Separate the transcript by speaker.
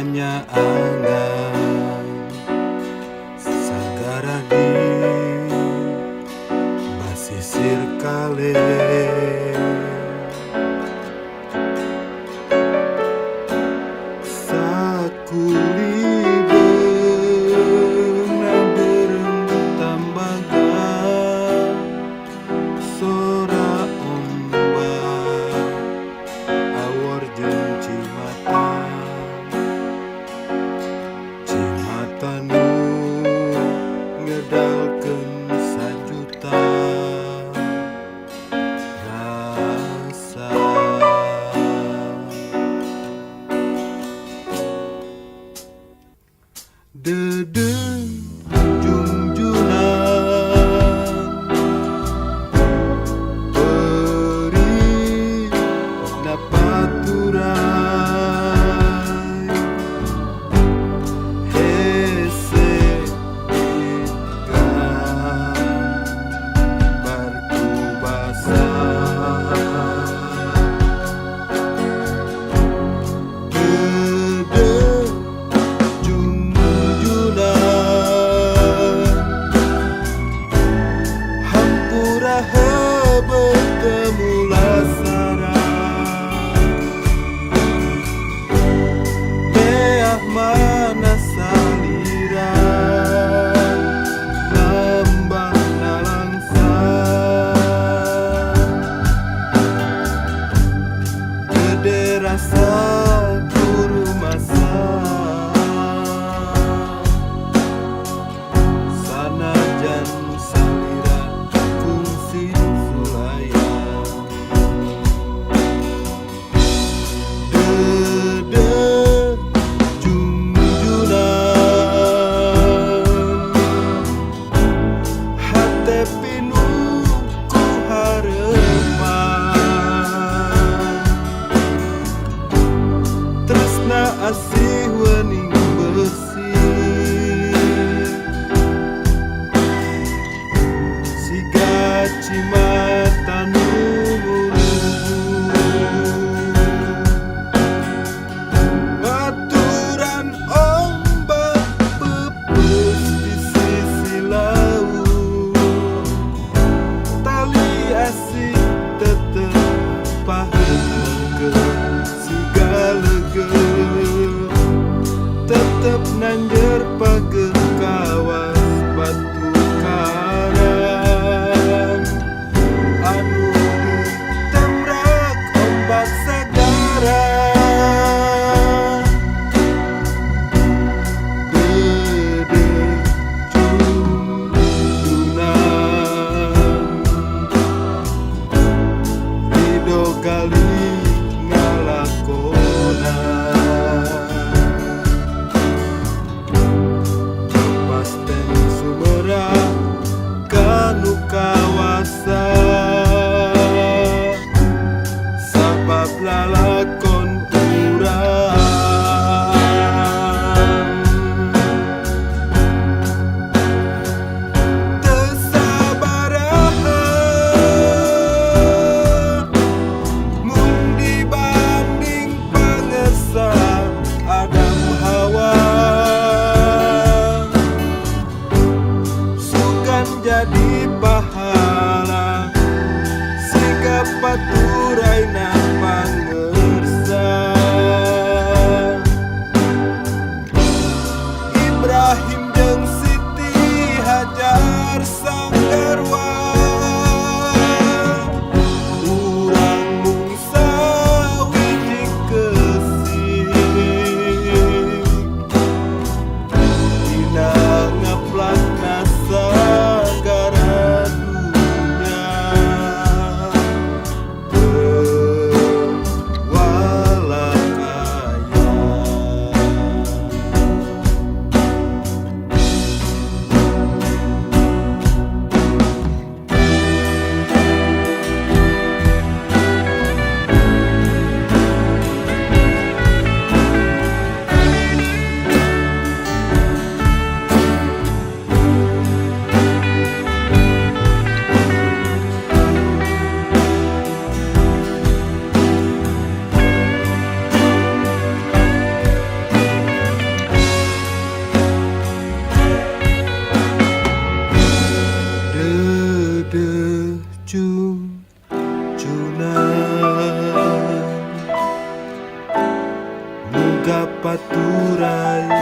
Speaker 1: hanya angan sagara di basisir kale sakuli beuna bereng tambaga sora ombak awor jeung cimata nu ngedalkeun sajuta rasa dedeung junjunan peri napaturai hese ingkang barkubasa dedeung hampura bertemu lasara beah mana salira lambang nalangsa gede rasa guru masa sanajan salira fungsi sulaya dedeung junjunan hatepi nu ku hareupan tresna asih wening bersih siga cimata nu baturan ombak pepes di sisi laut tali asih tetep paheungkeun siga leugeuh tetep nanjer pageun kawas batu karang anu ditembrak ombak sagara dedeung junjunan ridho gali ngalakonan pasten sumera kanu kawasa sabab lalakon urang teu sabaraha mun dibanding pangersa Adam Hawa sugan jadi pahala siga paturaina pangersa Ibrahim jeung Siti Hajar sanggarwa urang mung sawiji keusik dina ngaplatna sagara dunya. baturai